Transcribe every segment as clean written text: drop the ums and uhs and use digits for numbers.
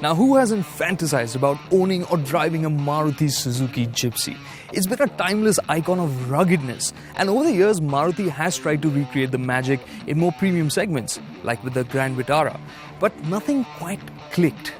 Now, who hasn't fantasized about owning or driving a Maruti Suzuki Gypsy? It's been a timeless icon of ruggedness, and over the years, Maruti has tried to recreate the magic in more premium segments, like with the Grand Vitara, but nothing quite clicked.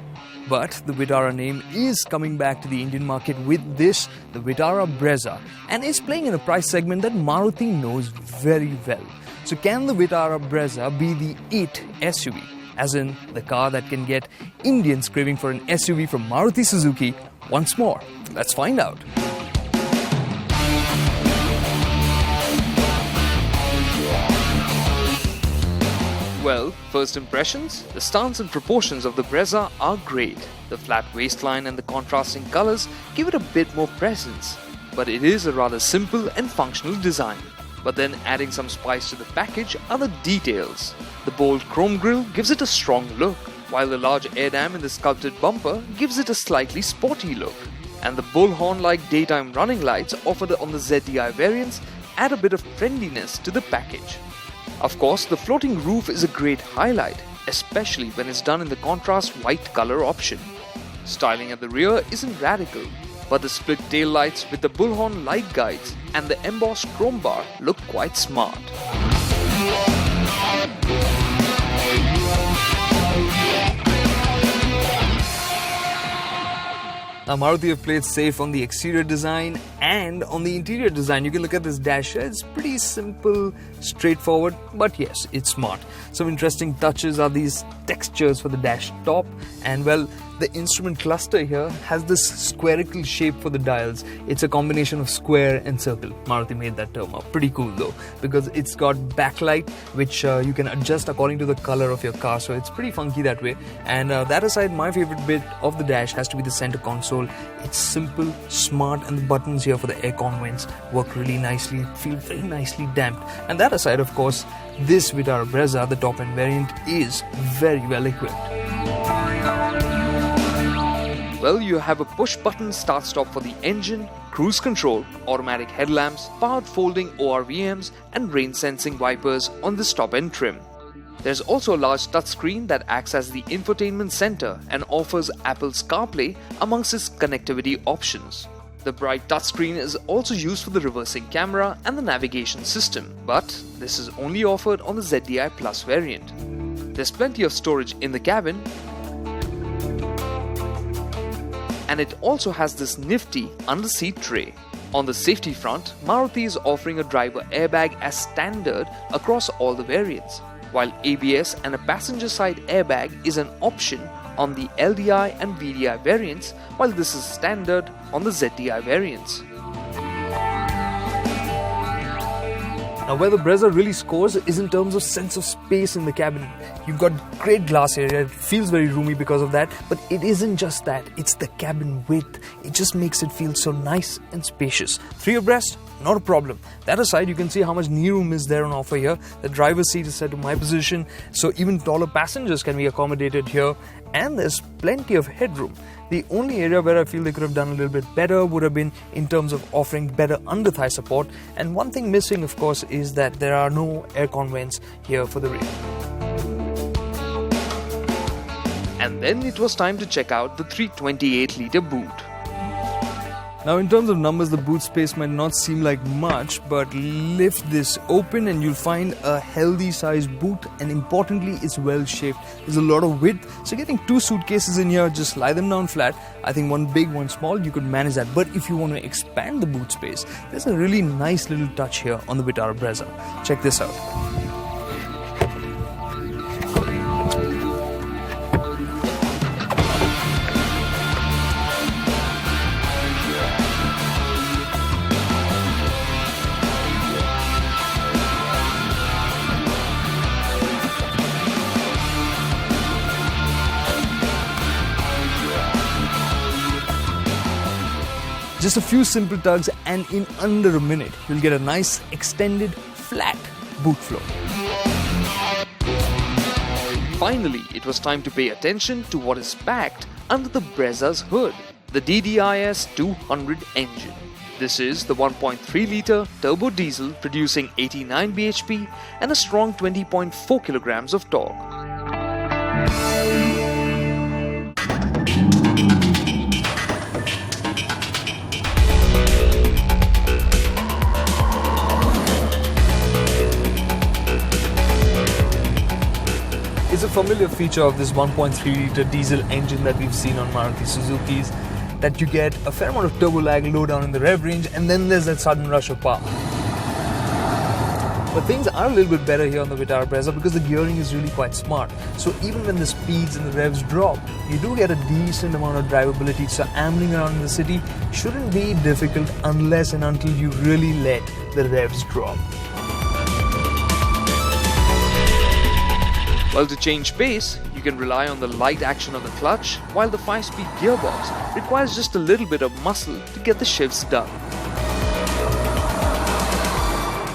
But the Vitara name is coming back to the Indian market with this, the Vitara Brezza, and is playing in a price segment that Maruti knows very well. So can the Vitara Brezza be the it SUV? As in, the car that can get Indians craving for an SUV from Maruti Suzuki once more. Let's find out. Well, first impressions? The stance and proportions of the Brezza are great. The flat waistline and the contrasting colors give it a bit more presence. But it is a rather simple and functional design. But then adding some spice to the package are the details. The bold chrome grille gives it a strong look, while the large air dam in the sculpted bumper gives it a slightly sporty look. And the bullhorn-like daytime running lights offered on the ZDI variants add a bit of friendliness to the package. Of course, the floating roof is a great highlight, especially when it's done in the contrast white color option. Styling at the rear isn't radical, but the split tail lights with the bullhorn light guides and the embossed chrome bar look quite smart. Now, Maruti have played safe on the exterior design and on the interior design. You can look at this dash here. It's pretty simple, straightforward, but yes, it's smart. Some interesting touches are these textures for the dash top, and well, the instrument cluster here has this spherical shape for the dials. It's a combination of square and circle. Maruti made that term up. Pretty cool though, because it's got backlight which you can adjust according to the color of your car, so it's pretty funky that way. And that aside, my favorite bit of the dash has to be the center console. It's simple, smart, and the buttons here for the aircon vents work really nicely, feel very nicely damped. And that aside, of course, this Vitara Brezza, the top end variant, is very well equipped. Well, you have a push-button start-stop for the engine, cruise control, automatic headlamps, powered folding ORVMs, and rain-sensing wipers on this top-end trim. There's also a large touchscreen that acts as the infotainment center and offers Apple's CarPlay amongst its connectivity options. The bright touchscreen is also used for the reversing camera and the navigation system, but this is only offered on the ZDI Plus variant. There's plenty of storage in the cabin, and it also has this nifty under-seat tray. On the safety front, Maruti is offering a driver airbag as standard across all the variants, while ABS and a passenger side airbag is an option on the LDI and VDI variants, while this is standard on the ZDI variants. Now, where the Brezza really scores is in terms of sense of space in the cabin. You've got great glass area, it feels very roomy because of that, but it isn't just that, it's the cabin width. It just makes it feel so nice and spacious. 3 abreast, not a problem. That aside, you can see how much knee room is there on offer here. The driver's seat is set to my position, so even taller passengers can be accommodated here, and there's plenty of headroom. The only area where I feel they could have done a little bit better would have been in terms of offering better under-thigh support, and one thing missing, of course, is that there are no aircon vents here for the rear. And then it was time to check out the 328-litre boot. Now, in terms of numbers, the boot space might not seem like much, but lift this open and you'll find a healthy sized boot, and importantly, it's well shaped. There's a lot of width, so getting 2 suitcases in here, just lie them down flat. I think one big, one small, you could manage that. But if you want to expand the boot space, there's a really nice little touch here on the Vitara Brezza. Check this out. Just a few simple tugs, and in under a minute, you'll get a nice extended flat boot floor. Finally, it was time to pay attention to what is packed under the Brezza's hood, the DDIS 200 engine. This is the 1.3-litre turbo diesel producing 89 bhp and a strong 20.4 kilograms of torque. familiar feature of this 1.3 litre diesel engine that we've seen on Maruti Suzuki's, that you get a fair amount of turbo lag low down in the rev range, and then there's that sudden rush of power. But things are a little bit better here on the Vitara Brezza because the gearing is really quite smart. So even when the speeds and the revs drop, you do get a decent amount of drivability. So ambling around in the city shouldn't be difficult unless and until you really let the revs drop. Well, to change pace, you can rely on the light action of the clutch, while the 5-speed gearbox requires just a little bit of muscle to get the shifts done.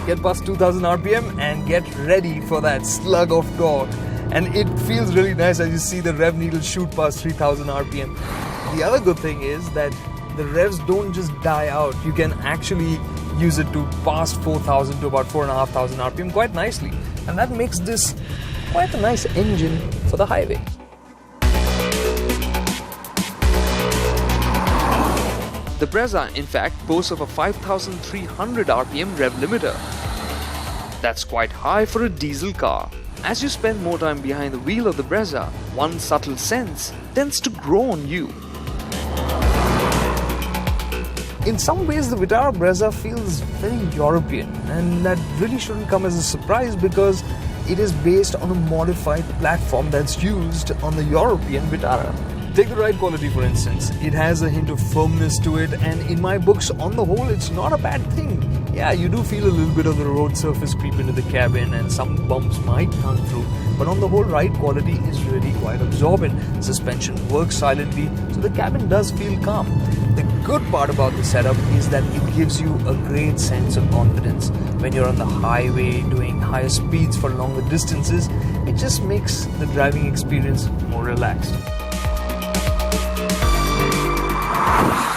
Get past 2000 RPM and get ready for that slug of torque. And it feels really nice as you see the rev needle shoot past 3000 RPM. The other good thing is that the revs don't just die out. You can actually use it to pass 4000 to about 4500 RPM quite nicely. And that makes this quite a nice engine for the highway. The Brezza, in fact, boasts of a 5300 RPM rev limiter. That's quite high for a diesel car. As you spend more time behind the wheel of the Brezza, one subtle sense tends to grow on you. In some ways, the Vitara Brezza feels very European, and that really shouldn't come as a surprise because it is based on a modified platform that's used on the European Vitara. Take the ride quality for instance. It has a hint of firmness to it, and in my books, on the whole, it's not a bad thing. Yeah, you do feel a little bit of the road surface creep into the cabin and some bumps might come through, but on the whole, ride quality is really quite absorbent. Suspension works silently, so the cabin does feel calm. The good part about the setup is that it gives you a great sense of confidence. When you're on the highway doing higher speeds for longer distances, it just makes the driving experience more relaxed.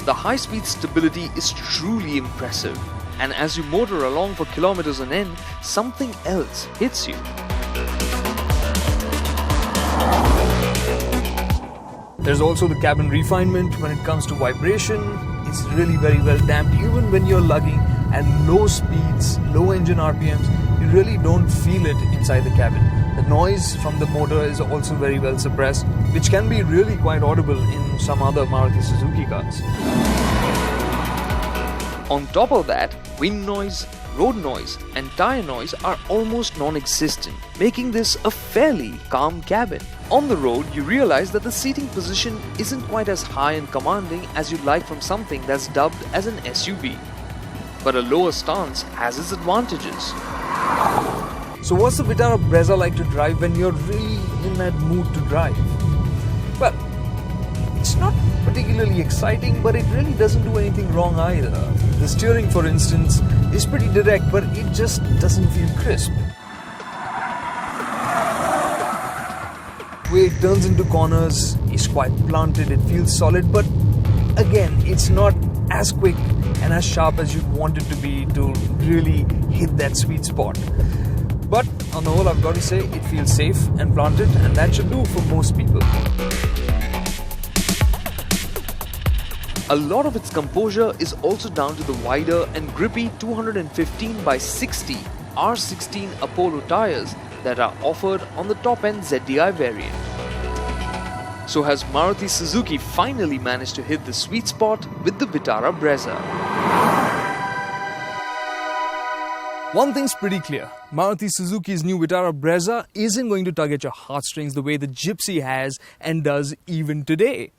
The high-speed stability is truly impressive, and as you motor along for kilometers on end, something else hits you. There's also the cabin refinement when it comes to vibration. It's really very well damped. Even when you're lugging at low speeds, low engine RPMs, you really don't feel it inside the cabin. The noise from the motor is also very well suppressed, which can be really quite audible in some other Maruti Suzuki cars. On top of that, wind noise, road noise and tire noise are almost non-existent, making this a fairly calm cabin. On the road, you realize that the seating position isn't quite as high and commanding as you'd like from something that's dubbed as an SUV. But a lower stance has its advantages. So what's the Vitara Brezza like to drive when you're really in that mood to drive? Well, it's not particularly exciting, but it really doesn't do anything wrong either. The steering, for instance, is pretty direct, but it just doesn't feel crisp. The way it turns into corners is quite blunted, it feels solid, but again, it's not as quick and as sharp as you'd want it to be to really hit that sweet spot. But on the whole, I've got to say, it feels safe and planted, and that should do for most people. A lot of its composure is also down to the wider and grippy 215 by 60 R16 Apollo tires that are offered on the top-end ZDI variant. So has Maruti Suzuki finally managed to hit the sweet spot with the Vitara Brezza? One thing's pretty clear. Maruti Suzuki's new Vitara Brezza isn't going to tug at your heartstrings the way the Gypsy has and does even today.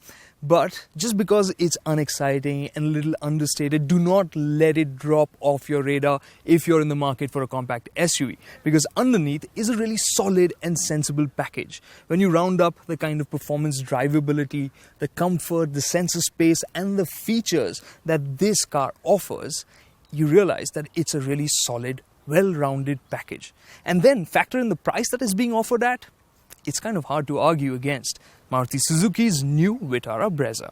But just because it's unexciting and a little understated, do not let it drop off your radar if you're in the market for a compact SUV, because underneath is a really solid and sensible package. When you round up the kind of performance, drivability, the comfort, the sense of space and the features that this car offers, you realize that it's a really solid, well-rounded package. And then factor in the price that is being offered at, it's kind of hard to argue against Maruti Suzuki's new Vitara Brezza.